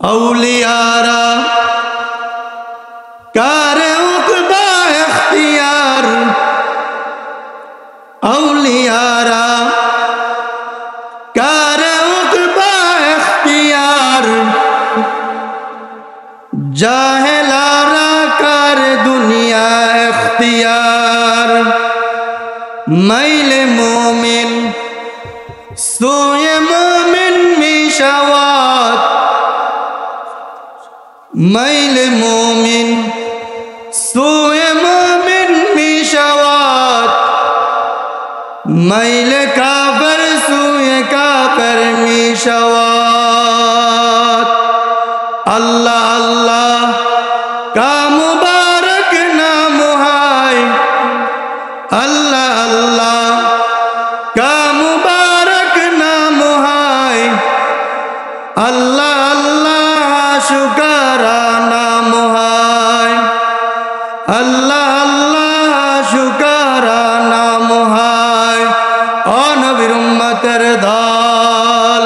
औलियारा कारे उक़बा इख्तियार औलियारा कारे उक़बा इख्तियार जाहिलारा कार दुनिया इख्तियार मैल मोमिन सोए मोमिन मिशवात मैल मोमिन सोए मोमिन मिशवात मैल काफर सोए काफर मिशवात अल्लाह अल्लाह का मुबारक नाम है अल्लाह अल्लाह का मुबारक नाम है अल्लाह अल्लाह शुकरा नाम है अल्लाह अल्लाह शुकरा नाम है ओ नबीर उम्मतेर दल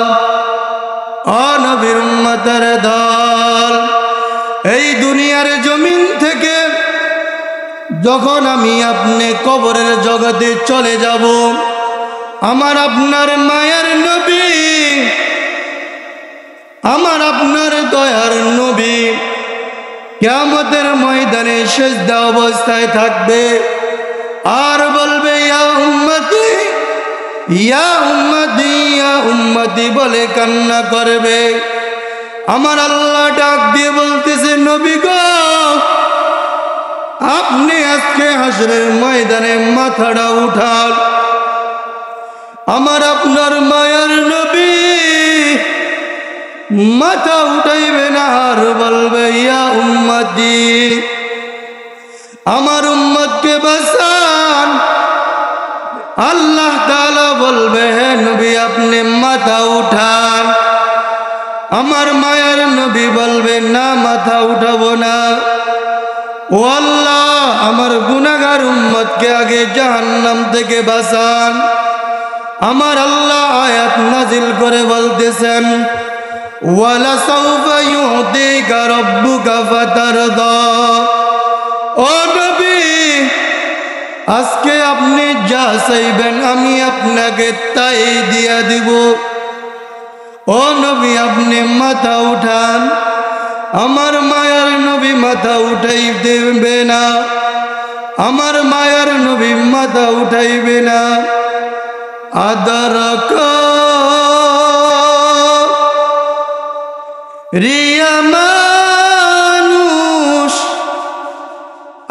ओ नबीर उम्मतेर दल এই দুনিয়ার জমিন থেকে যখন আমি আপনি কবরের জগতে চলে যাব আমার আপনার মায়ার নবী আমার আপনার দয়ার নবী কিয়ামতের ময়দানে সিজদা অবস্থায় থাকবে আর বলবে ইয়া উম্মতি ইয়া উম্মতি ইয়া উম্মতি বলে কান্না করবে আমার আল্লাহ ডাক দিয়ে বলতেছে নবী গো আপনি আজকে হাসরের ময়দানে মাথাটা উঠান আমার আপনার মায়ার নবী মাথা উঠাইবে না আর বলবে ইয়া উম্মতি আমার উম্মতকে বাঁচান আল্লাহ তাআলা বলবে হে নবী আপনি মাথা উঠান আমার মায়ার নবী বলবে না মাথা উঠাবো না ও আল্লাহ আমার গুনাহগার উম্মতকে আগে জাহান্নাম থেকে বাঁচান আমার আল্লাহ আয়াত নাজিল করে বলতেছেন ওয়ালা সাউফা ইউতিকা রাব্বুকা ফাতারদা ও নবী আজকে আপনি যা চাইবেন আমি আপনাকে তাই দিয়া দিব ও নবী আপনি মাথা উঠান আমার মায়ার নবী মাথা উঠাই দেবে না আমার মায়ার নবী মাথা উঠাইবে না আদরক রিয়া মানুষ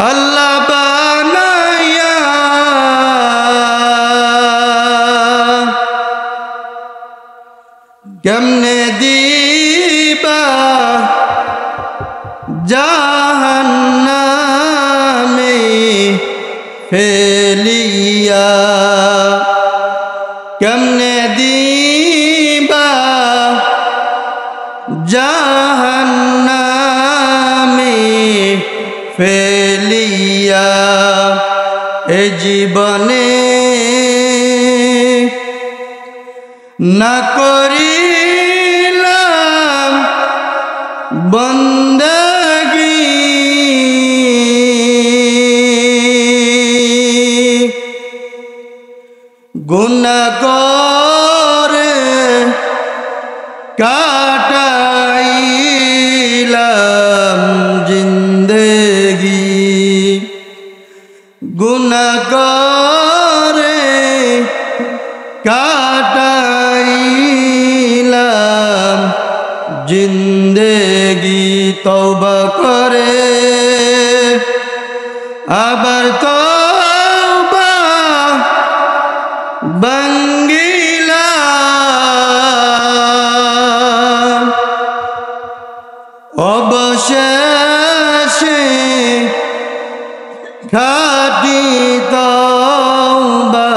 আল্লাহ বানায়া কেমনে দিবা জাহান্নামে ফেলিয়া কেমনে দিবা জাহান্নামে ফেলিয়া এ জীবনে না করিলাম বন্দেগী গুনাহ করে কাটাইলাম জিন্দেগি গুনাহ করে কাটাইলাম জিন্দেগি তওবা করে আবার তওবা ভাঙ্গিলাম অবশেষে খাঁটি তওবা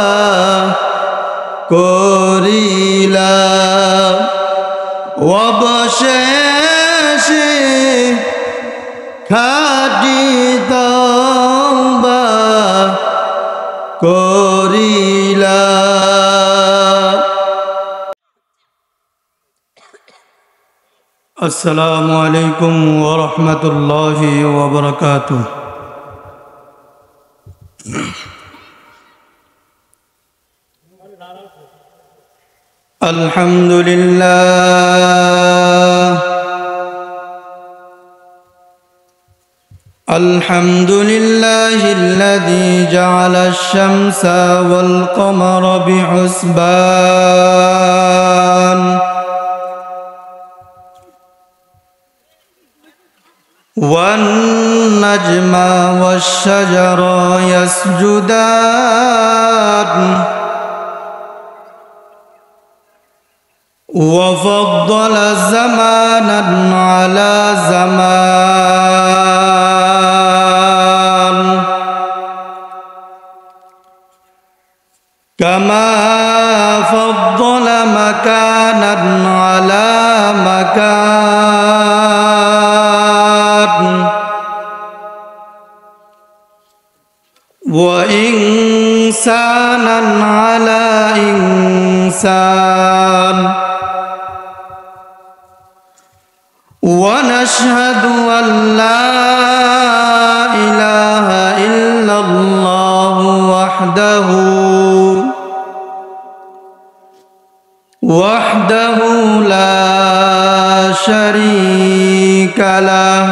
করিলাম অবশেষে খাঁটি তওবা করিলাম السلام عليكم ورحمة الله وبركاته. الحمد لله الحمد لله الذي جعل الشمس والقمر بحسبان والنجم والشجر يسجدان وفضل زمانا على زمان كما فضل مكانا على مكان وإنسانا على إنسان ونشهد أن لا إله إلا الله وحده لا شريك له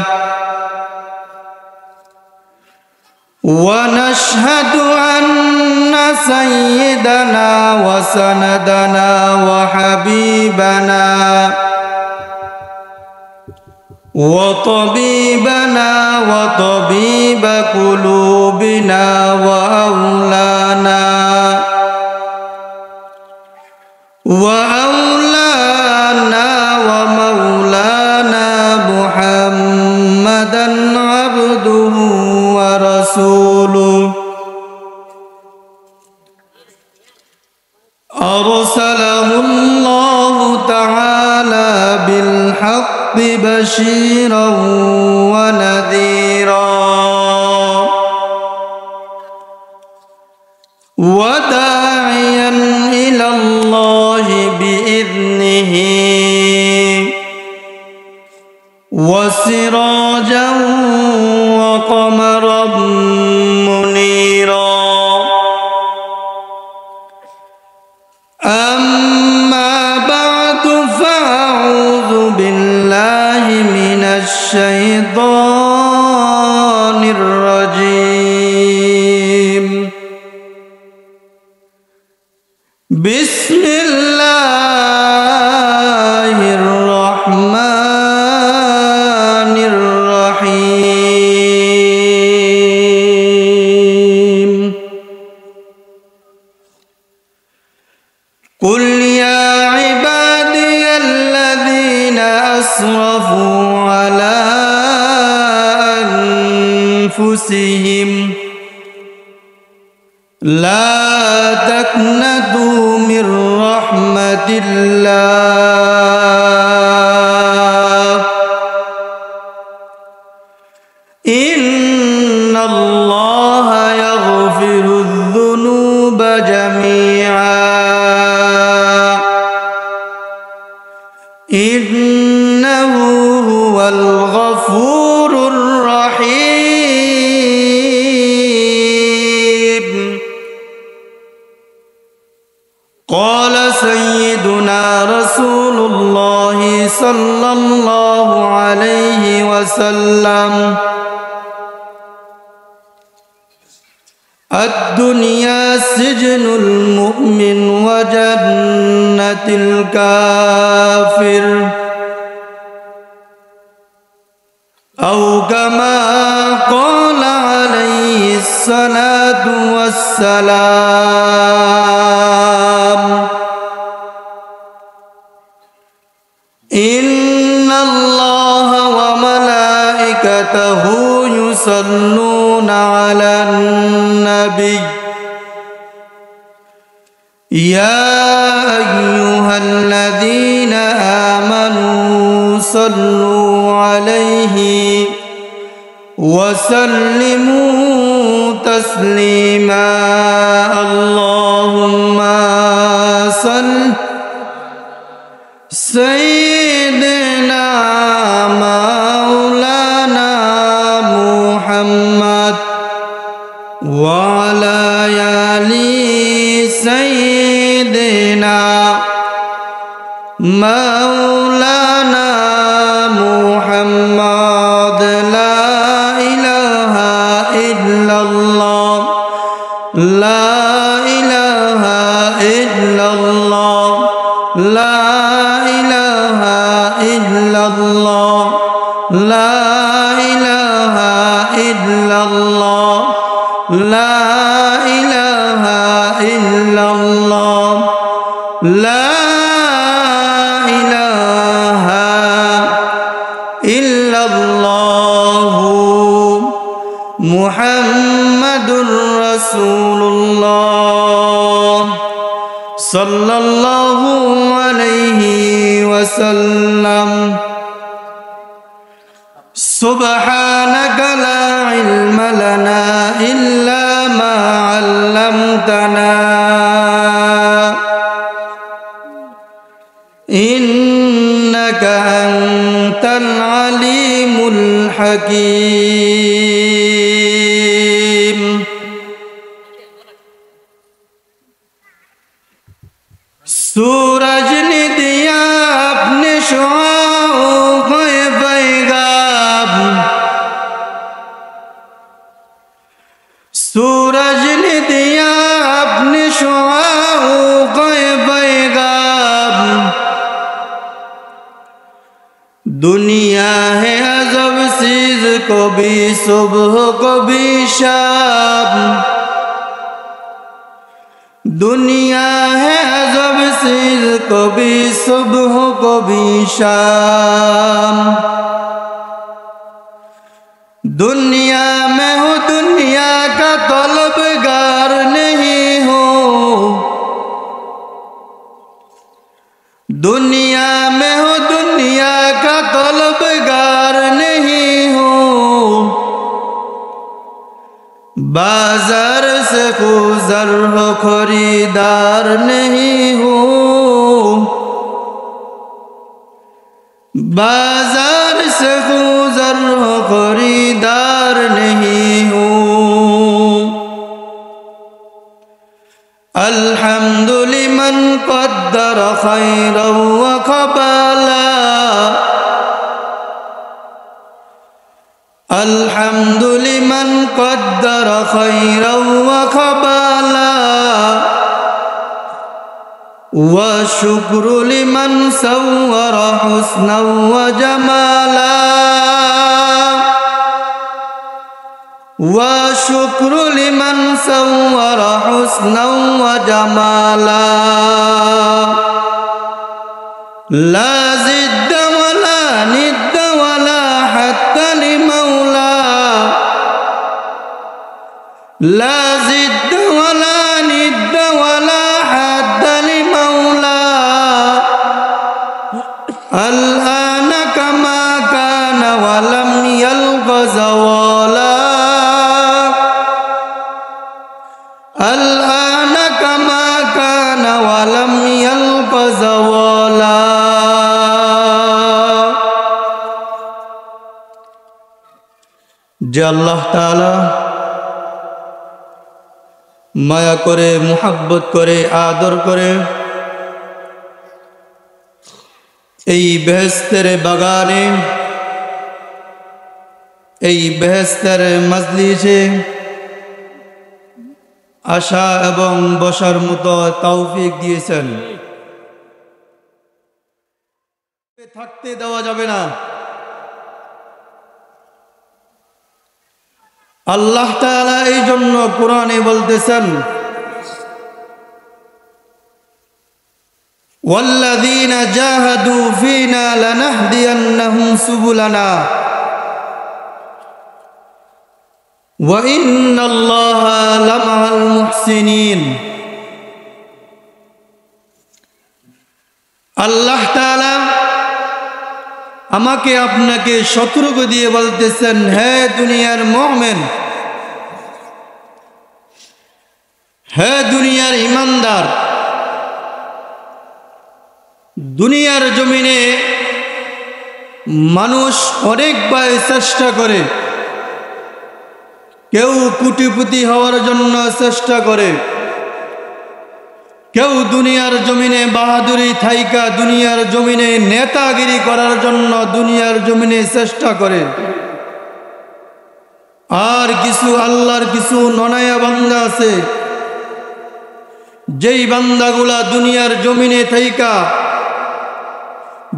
ونشهد أن سيدنا وسندنا وحبيبنا وطبيبنا وطبيب قلوبنا وأولانا ومولانا محمدا عبده ورسوله أرسله الله تعالى بالحق بشيرا ونذيرا وداعيا إلى الله بإذنه وسراجا وقمرا منيرا. أما بعد فأعوذ بالله من الشيطان الرجيم. بسم الله الرحمن الرحيم. قل يا عبادي الذين أسرفوا على أنفسهم لا تقنطوا من رحمة الله إن الله يغفر الذنوب جميعا إنه هو الغفور الرحيم. قال سيدنا رسول الله صلى الله عليه وسلم الدنيا سجن المؤمن وجنة الكافر أو كما قال عليه الصلاة والسلام. إن الله وملائكته يصلون على النبي يا أيها الذين آمنوا صلوا عليه وسلموا تسليما. اللهم صل سيدنا লা ইলাহা ইল্লাল্লাহ লা ইলাহা ইল্লাল্লাহ লা ইলাহা ইল্লাল্লাহ মুহাম্মাদুর রাসূলুল্লাহ সাল্লাল্লাহু আলাইহি ওয়াসাল্লাম সুবহানাকা লা ইলমা লানা ইল্লা মা 'আল্লামতানা ইন্নাকা আনতাল আলিমুল হাকীম। सूरज ने दिया अपने शुआओं को पैगाम सूरज ने दिया अपने शुआओं को पैगाम दुनिया है अजब चीज कभी सुबह कभी शाम दुनिया है अजब चीज कभी सुबह कभी शाम दुनिया में हो दुनिया का तलबगार नहीं हो दुनिया में हो दुनिया का तलबगार नहीं हो बाजार से गुजर हो खरीदार नहीं हो बाजार से गुजर हो खरीदार नहीं हो अल्हम्दुलिमन क़द्दर खैरन व क़बाला अल्हम्दुलिमन क़द्दर खैरन व क़बाला व शुक्रु लिमन सव्वर हुस्नन व जमाला व शुक्रु लिमन सव्वर हुस्नन व जमाला ला ज़िद्द वला निद्द वला हद्द लिमौला ला ज़िद्द वला निद्द वला हद्द लिमौला अल-आन कमा कान वलम यल्क़ ज़वाला अल-आन कमा कान वलम यल्क़ ज़वाला যে আল্লাহ তাআলা মায়া করে মুহাব্বত করে আদর করে এই বেহেশতের বাগানে এই বেহেশতের মজলিসে আসা এবং বসার মতো তৌফিক দিয়েছেন থাকতে দেওয়া যাবে না আল্লাহ তাআলা এই জন্য কোরআনে বলতেছেন ওয়াল্লাযীনা জাহাদু ফীনা লানাহদিয়ান্নাহুম সুবুলানা ওয়া ইন্নাল্লাহা লামাআল মুহসিনিন আল্লাহ তাআলা আমাকে আপনাকে সতর্ক দিয়ে বলতেছেন হে দুনিয়ার মুমিন হে দুনিয়ার ঈমানদার দুনিয়ার জমিনে মানুষ অনেকবার চেষ্টা করে কেউ কোটিপতি হওয়ার জন্য চেষ্টা করে কেউ দুনিয়ার জমিনে বাহাদুরি থাইকা দুনিয়ার জমিনে নেতাগিরি করার জন্য দুনিয়ার জমিনে চেষ্টা করে আর কিছু আল্লাহর কিছু ননায়া বান্দা আছে যেই বান্দাগুলা দুনিয়ার জমিনে থাইকা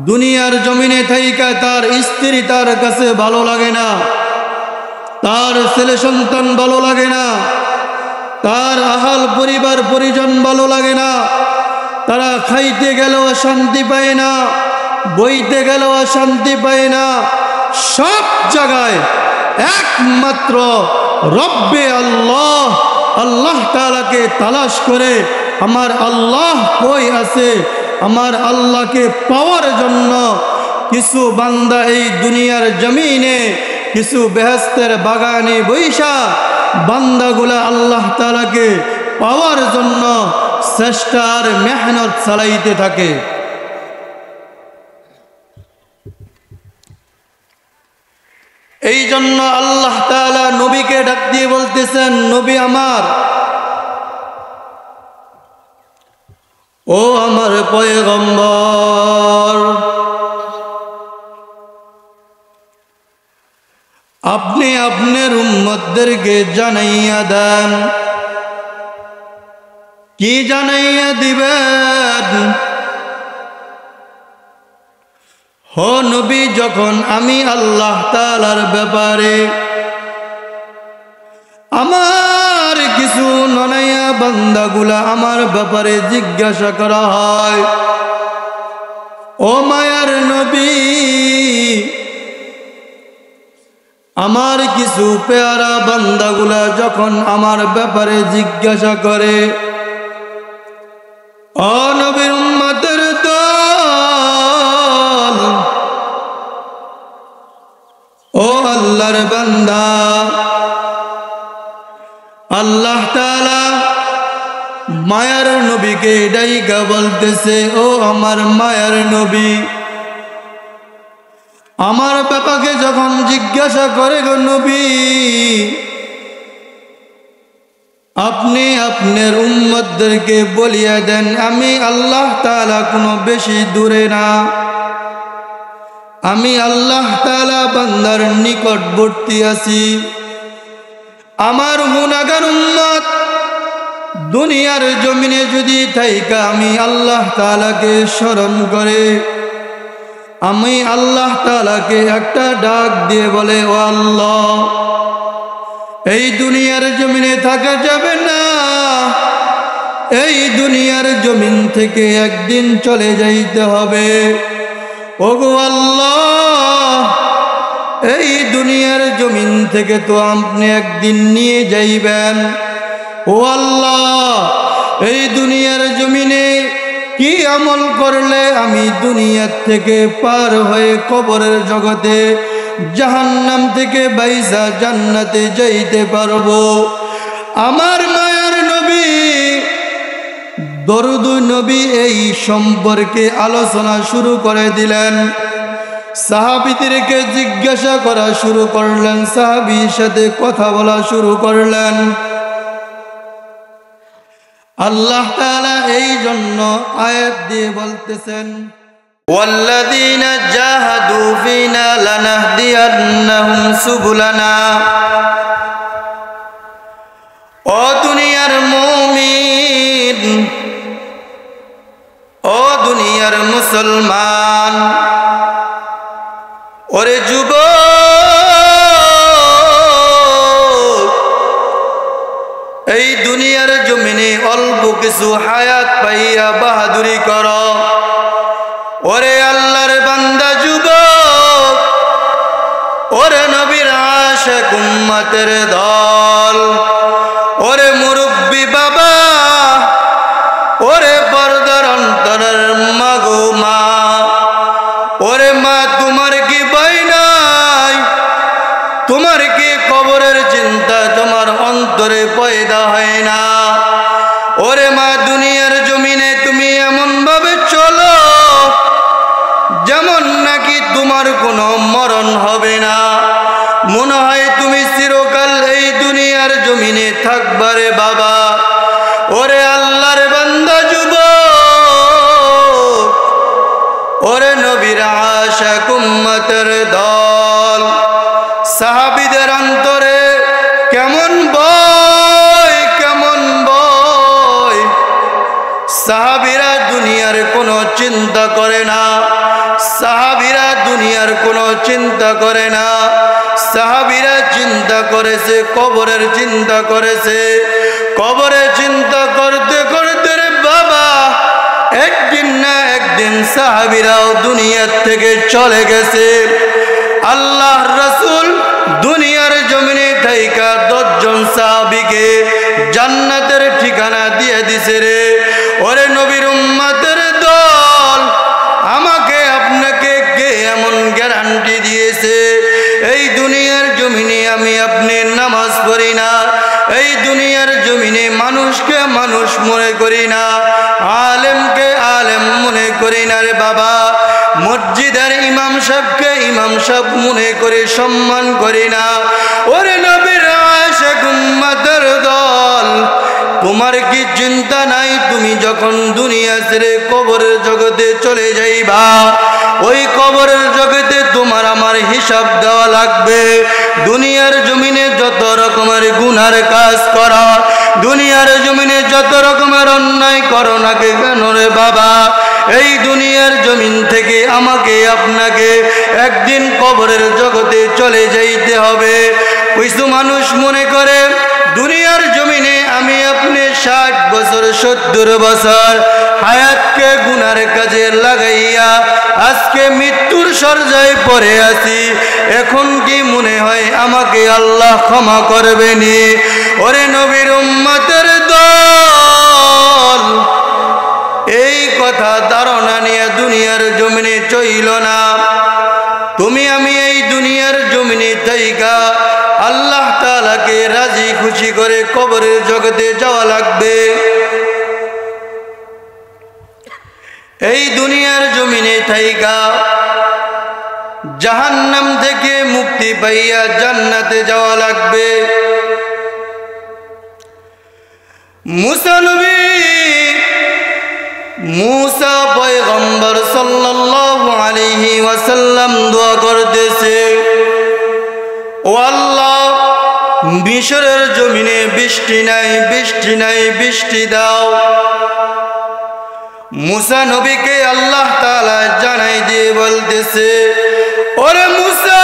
দুনিয়ার জমিনে থাইকা তার স্ত্রী তার কাছে ভালো লাগে না, তার ছেলে সন্তান ভালো লাগে না, তার আহাল পরিবার পরিজন ভালো লাগে না, তারা খাইতে গেলেও শান্তি পায় না, বইতে গেলেও শান্তি পায় না। সব জায়গায় একমাত্র রব্বে আল্লাহ, আল্লাহ তাআলাকে তালাশ করে আমার আল্লাহ কই আছে, আমার আল্লাহকে পাওয়ার জন্য কিছু বান্দা এই দুনিয়ার জমিনে কিছু বেহেশতের বাগানে বৈশা বান্দাগুলা আল্লাহ তাআলাকে পাওয়ার জন্য চেষ্টা আর মেহনত চালাইতে থাকে। এই জন্য আল্লাহ তাআলা নবীকে ডাক দিয়ে বলতেছেন, নবী আমার, ও আমার পয়গম্বর, আপনি আপনার উম্মতদেরকে জানাইয়া দেন। কি জানাইয়া দিবেন? হো নবী, যখন আমি আল্লাহ তাআলার ব্যাপারে আমার কিছু ননাইয়া বান্দাগুলা আমার ব্যাপারে জিজ্ঞাসা করা হয়, ও মায়ার নবী, আমার কিছু পেয়ারা বান্দাগুলা যখন আমার ব্যাপারে জিজ্ঞাসা করে, ও নবীর উম্মতের দল, ও আল্লাহর বান্দা, আল্লাহ তাআলা মায়ার নবীকে ডাইকা বলতেছে, ও আমার মায়ার নবী, আমার ব্যাপারে যখন জিজ্ঞাসা করে, গো নবী, আপনি আপনার উম্মতদেরকে বলিয়া দেন আমি আল্লাহ তাআলা কোনো বেশি দূরে না, আমি আল্লাহ তাআলা বান্দার নিকটবর্তী আছি। আমার গুনাহগার উম্মত দুনিয়ার জমিনে যদি থাইকা আমি আল্লাহ তাআলাকে স্মরণ করে, আমি আল্লাহ তাআলাকে একটা ডাক দিয়ে বলে, ও আল্লাহ, এই দুনিয়ার জমিনে থাকা যাবে না, এই দুনিয়ার জমিন থেকে একদিন চলে যাইতে হবে। ওগো আল্লাহ, এই দুনিয়ার জমিন থেকে তো আপনি একদিন নিয়ে যাইবেন। ও আল্লাহ, এই দুনিয়ার জমিনে কি আমল করলে আমি দুনিয়ার থেকে পার হয়ে কবরের জগতে জাহান্নাম থেকে বাইসা জান্নাতে যাইতে পারবো? আমার মায়ার নবী দরুদ নবী এই সম্পর্কে আলোচনা শুরু করে দিলেন। সাহাবীদেরকে জিজ্ঞাসা করা শুরু করলেন, সাহাবীর সাথে কথা বলা শুরু করলেন। আল্লাহ তাআলা এই জন্য আয়াত দিয়ে বলতেছেন, ওয়াল্লাযীনা জাহাদু ফীনা লানাহদিয়ান্নাহুম সুবুলানা। ও দুনিয়ার মুমিন, ও দুনিয়ার মুসলমান, ওরে যুবক, এই দুনিয়ার জমিনে অল্প কিছু হায়াত পাইয়া বাহাদুরি কর। ওরে আল্লাহর বান্দা যুবক, ওরে নবীর আশিক উম্মতের দল, ওরে মুরব্বী বাবা, ওরে পর্দার অন্তরের মা গো মা, ওরে মা, তোমার কি ভয় নাই? তোমার কি কবরের চিন্তা তোমার অন্তরে পয়দা হয় না? ওরে মা, দুনিয়ার জমিনে তুমি এমন ভাবে চলো যেমন নাকি তোমার কোনো মরণ হবে না। মনে হয় তুমি চিরকাল এই দুনিয়ার জমিনে থাকবারে বাবা। ওরে আল্লাহর বান্দা যুবক, ওরে নবীর আশিক উম্মতের দল, সাহাবীদের অন্তরে কেমন ভয়, কেমন ভয়। সাহাবীরা দুনিয়ার কোনো চিন্তা করে না, কোনো চিন্তা করে না। সাহাবীরা চিন্তা করেছে, কবরের চিন্তা করেছে। কবরে চিন্তা করতে করতে রে বাবা একদিন না একদিন সাহাবীরাও দুনিয়ার থেকে চলে গেছে। আল্লাহর রাসূল দুনিয়ার জমিনে থাইকা 10 জন সাহাবীকে জান্নাতের ঠিকানা দিয়ে দিছে রে। ওরে নবীর উম্মতের দল, আমাকে আপনাকে কে এমন গ্যারান্টি দিয়েছে এই দুনিয়ার জমিনে আমি আপনি নামাজ পড়ি না, এই দুনিয়ার জমিনে মানুষকে মানুষ মনে করি না, আলেমকে আলেম মনে করি না রে বাবা, মসজিদের ইমাম সাহেবকে ইমাম সাহেব মনে করে সম্মান করি না। ওরে নবীর আশিক উম্মতের দল, তোমার কি চিন্তা নাই তুমি যখন দুনিয়া ছেড়ে কবরের জগতে চলে যাইবা, ওই কবরের জগতে তোমার আমার হিসাব দেওয়া লাগবে। দুনিয়ার জমিনে যত রকমের গুনার কাজ করা, দুনিয়ার জমিনে যত রকমের অন্যায় করো না কেন রে বাবা, এই দুনিয়ার জমিন থেকে আমাকে আপনাকে একদিন কবরের জগতে চলে যাইতে হবে। কিছু মানুষ মনে করে দুনিয়ার জমিনে আমি আপনি 60 বছর 70 বছর হায়াতকে গুনার কাজে লাগাইয়া আজকে মৃত্যুর সরজায় পড়ে আছি, এখন কি মনে হয় আমাকে আল্লাহ ক্ষমা করবেনি? ওরে নবীর উম্মতের দল, এই কথা ধারণা নিয়ে দুনিয়ার জমিনে চইল না। তুমি আমি এই দুনিয়ার জমিনে থাইকা আল্লাহ তাআলাকে রাজি খুশি করে কবরের জগতে যাওয়া লাগবে। এই দুনিয়ার জমিনে থাইকা জাহান্নাম থেকে মুক্তি পাইয়া জান্নাতে যাওয়া লাগবে। মুসা পয়গম্বর সাল্লাল্লাহু আলাইহি ওয়াসাল্লাম দোয়া করতেছে, ও আল্লাহ মিশরের জমিনে বৃষ্টি নাই, বৃষ্টি নাই, বৃষ্টি দাও। মুসা নবীকে আল্লাহ তাআলা জানাই দিয়ে বলতেছে, ওরে মুসা,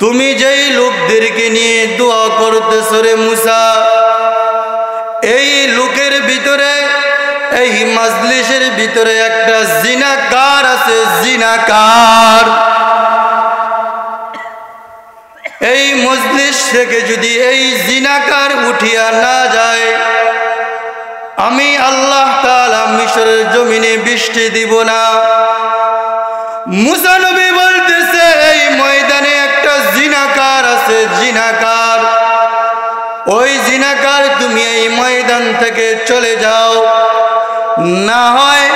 তুমি যেই লোকদেরকে নিয়ে দোয়া করতেছ রে মুসা, এই লোকের ভিতরে, এই মাজলিসের ভিতরে একটা জিনাকার আছে, জিনাকার। এই মজলিস থেকে যদি এই জিনাকার উঠিয়া না যায়, আমি আল্লাহ তাআলা মিশরের জমিনে বৃষ্টি দিব না। মুসা নবী বলতেছে, এই ময়দানে একটা জিনাকার আছে, জিনাকার। ওই জিনাকার তুমি এই ময়দান থেকে চলে যাও, না হয়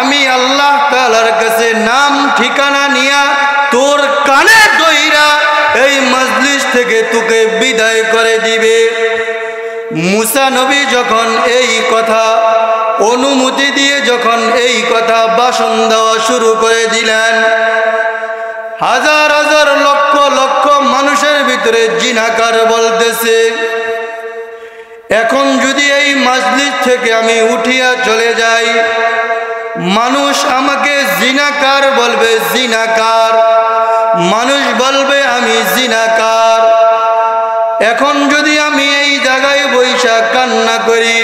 আমি আল্লাহ তাআলার কাছে নাম ঠিকানা নিয়া তোর কানে দইরা এই মজলিস থেকে তোকে বিদায় করে দিবে। মুসা নবী যখন এই কথা অনুমতি দিয়ে যখন এই কথা ভাষণ দেওয়া শুরু করে দিলেন, হাজার হাজার লক্ষ লক্ষ মানুষের ভিতরে জিনাকার বলতেছে, এখন যদি এই মজলিস থেকে আমি উঠিয়া চলে যাই, মানুষ আমাকে জিনাকার বলবে, জিনাকার, মানুষ বলবে আমি জিনাকার। এখন যদি আমি এই জায়গায় বৈশা কান্না করি,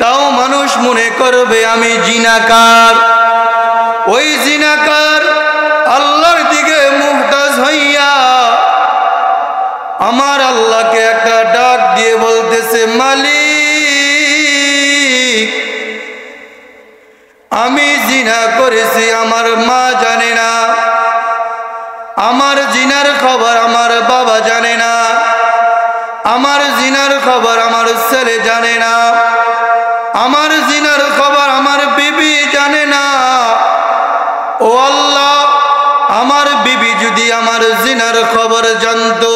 তাও মানুষ মনে করবে আমি জিনাকার। ওই জিনাকার আল্লাহর দিকে মুহতাজ হইয়া আমার আল্লাহকে একটা ডাক দিয়ে বলতেছে, মালিক, আমি জিনা করেছি, আমার মা জানে না, আমার জিনার খবর আমার বাবা জানে না, আমার জিনার খবর আমার ছেলে জানে না, আমার জিনার খবর আমার বিবি জানে না। ও আল্লাহ, আমার বিবি যদি আমার জিনার খবর জানতো,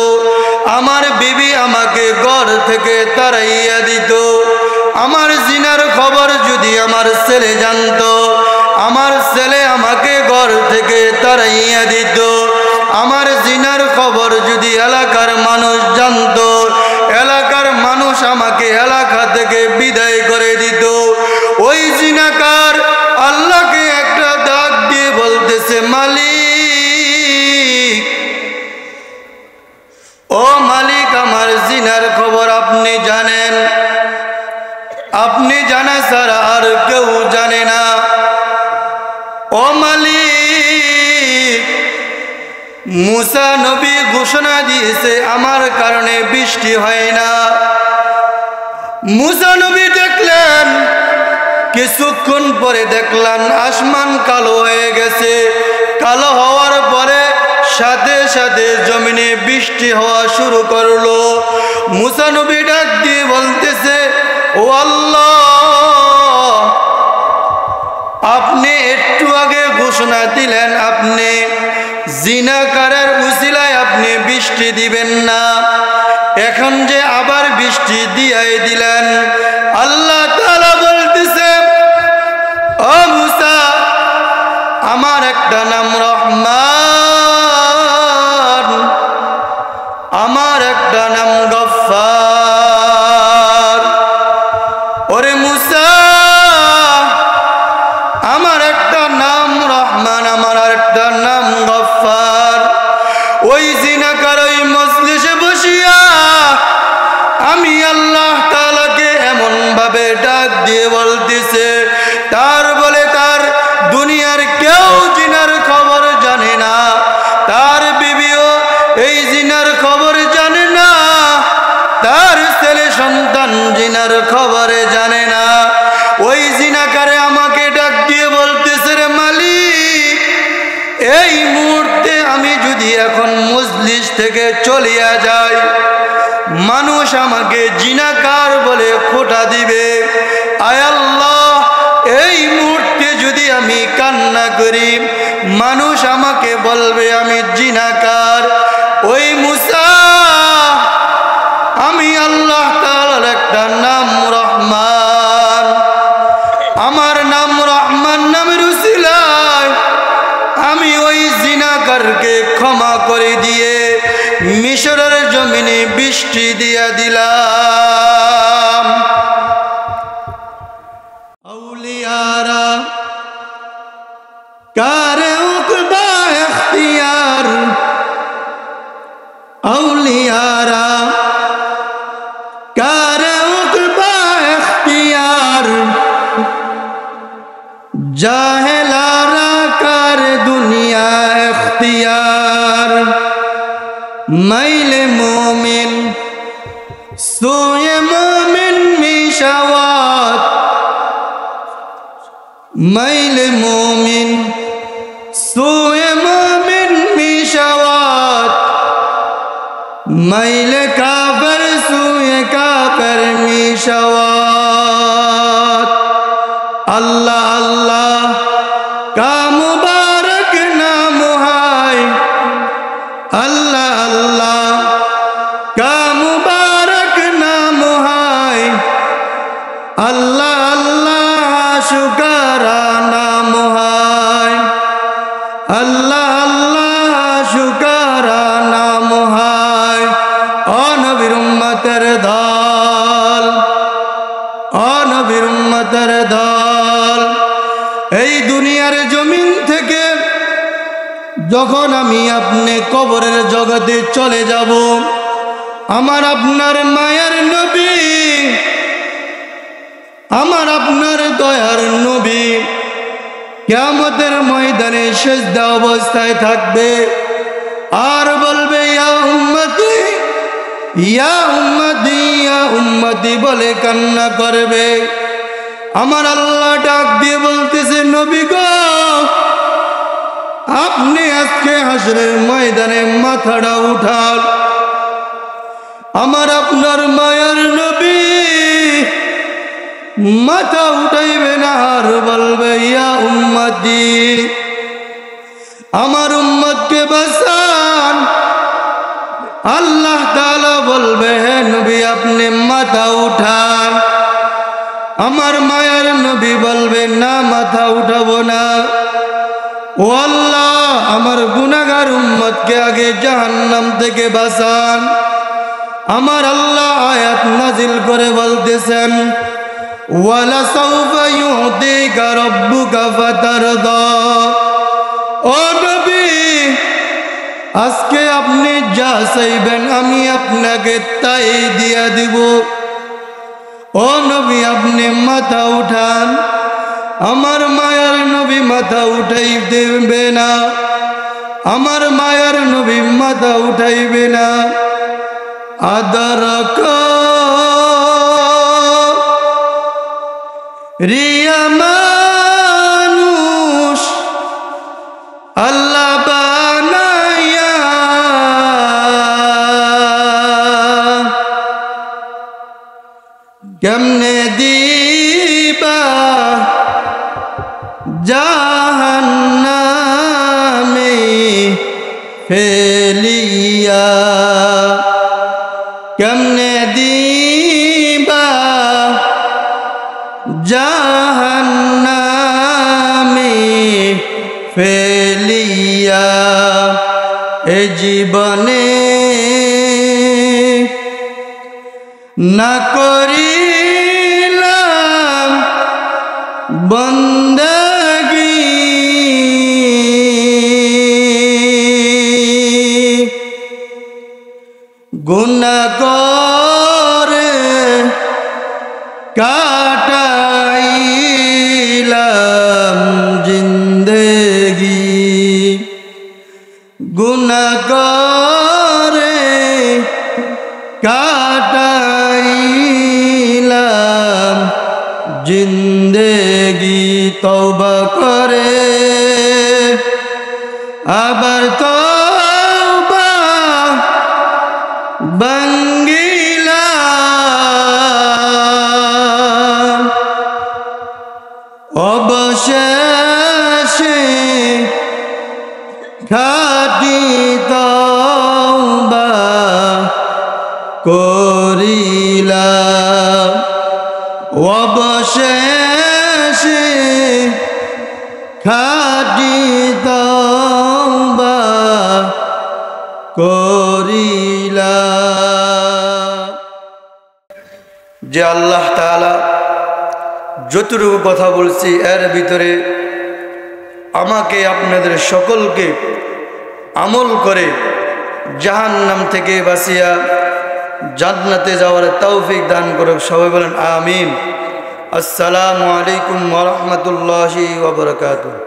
আমার বিবি আমাকে ঘর থেকে তাড়াইয়া দিত। আমার জিনার খবর যদি আমার ছেলে জানতো, আমার ছেলে আমাকে ঘর থেকে তাড়াইয়া দিত। আমার জিনার খবর যদি এলাকার মানুষ জানতো, এলাকার মানুষ আমাকে এলাকা থেকে বিদায় করে দিত। ওই জিনাকার আল্লাহকে একটা ডাক ছাড়া আর কেউ জানে না। ও মালিক, মুসা নবী ঘোষণা দিয়েছে আমার কারণে বৃষ্টি হয় না। মুসা নবী দেখলেন, কিছুক্ষণ পরে দেখলেন আসমান কালো হয়ে গেছে। কালো হওয়ার পরে সাথে সাথে জমিনে বৃষ্টি হওয়া শুরু করলো। মুসা নবী ডাক দিয়ে বলতেছে, ও আল্লাহ, আপনি একটু আগে ঘোষণা দিলেন আপনি জিনাকারের উসিলায় আপনি বৃষ্টি দিবেন না, এখন যে আবার বৃষ্টি দিয়াই দিলেন। আল্লাহ তাআলা বলতেছে, ও মুসা, আমার একটা নাম রহমান, আমার একটা নাম গফফার। ওরে মুসা, আমার একটা নাম রহমান, আমার একটা নাম গফফার। ওই জিনাকার ওই মজলিসে বসিয়া আমি আল্লাহ তাআলাকে এমন ভাবে ডাক দিয়ে বলতেছে, তার বলে তার দুনিয়ার কেউ জিনার খবর জানে না, তার বিবিও এই জিনার খবর জানে না, তার ছেলে সন্তান জিনার খবরে জানে না। ওই জিনাকারে আমাকে ডাক দিয়ে বলতেছে, রে মালিক, এই মুহূর্তে আমি যদি এখন মজলিস থেকে চলিয়া যাই, মানুষ আমাকে জিনাকার বলে খোঁটা দিবে। আয় আল্লাহ, এই মুহূর্তে যদি আমি কান্না করি, মানুষ আমাকে বলবে আমি জিনাকার। ওই মুসা, আমি আল্লাহ তাআলার একটা নাম রহমান, আমার নাম রহমান নামের উসিলায় আমি ওই জিনাকারকে ক্ষমা করে দিয়ে মিশরের জমিনে বৃষ্টি দিয়া দিলাম। আউলিয়ারা কারে উকবা ইখতিয়ার, আউলিয়ারা কারে উকবা ইখতিয়ার, জাহেলারা কার দুনিয়া ইখতিয়ার। মাইলে মোমিন সোয়ে মোমিন মিশাওয়াত, মাইলে মোমিন সোয়ে মোমিন মিশাওয়াত, মাইলে কাফের সোয়ে কাফের মিশাওয়াত। আল্লাহ আল্লাহ কা মুবারক নাম হায়, আল্লাহ আল্লাহ কা মুবারক নাম হায়, আল্লাহ আল্লাহ শুকরা নাম হায়, আল্লাহ আল্লাহ শুকরা নাম হায়। ও নবীর উম্মতের দল, ও নবীর উম্মতের দল, এই দুনিয়ার জমিন থেকে যখন আমি আপনি কবরের জগতে চলে যাব, আমার আপনার মায়ার নবী, আমার আপনার দয়ার নবী কিয়ামতের ময়দানে সিজদা অবস্থায় থাকবে আর বলবে, ইয়া উম্মতি, ইয়া উম্মতি, ইয়া উম্মতি বলে কান্না করবে। আমার আল্লাহ ডাক দিয়ে বলতেছে, নবী গো, আপনি আজকে হাসরের ময়দানে মাথাটা উঠান। আমার আপনার মায়ার নবী মাথা উঠাইবে না আর বলবে, ইয়া উম্মতি, আমার উম্মতকে বাঁচান। আল্লাহ তাআলা বলবে, হে নবী, আপনি মাথা উঠান। আমার মায়ার নবী বলবে, না, মাথা উঠাবো না। ও আল্লাহ, আমার গুনাহগার উম্মতকে আগে জাহান্নাম থেকে বাঁচান। আমার আল্লাহ আয়াত নাজিল করে বলতেছেন, ওয়ালা সাউফা ইউতিকা রাব্বুকা ফাতারদা। ও নবী, আজকে আপনি যা চাইবেন আমি আপনাকে তাই দিয়া দিব। ও ও নবী আপনি মাথা উঠান, আমার মায়ার নবী মাথা উঠাই দেবে না, আমার মায়ার নবী মাথা উঠাইবে না। আদরক রিয়া মানুষ আল্লাহ বানাইয়া, কেমনে দিবা জাহান্নামে ফেলিয়া, কেমনে দিবা জাহান্নামে ফেলিয়া। এ জীবনে না করিলাম বন্দেগী, গুনাহ করে কাটাইলাম জিন্দেগি, গুনাহ করে কাটাইলাম জিন্দেগি। তওবা করে আবার তওবা ভাঙ্গিলাম, অবশেষে খাঁটি তওবা করিলাম, অবশেষে খাঁটি তওবা করিলাম। যে আল্লাহ তাআলা যতটুকু কথা বলছি এর ভিতরে আমাকে আপনাদের সকলকে আমল করে জাহান্নাম থেকে বাঁচিয়া জান্নাতে যাওয়ার তৌফিক দান করুক। সবাই বলেন আমিন। আসসালামু আলাইকুম ওয়া রাহমাতুল্লাহি ওয়া বারাকাতুহু।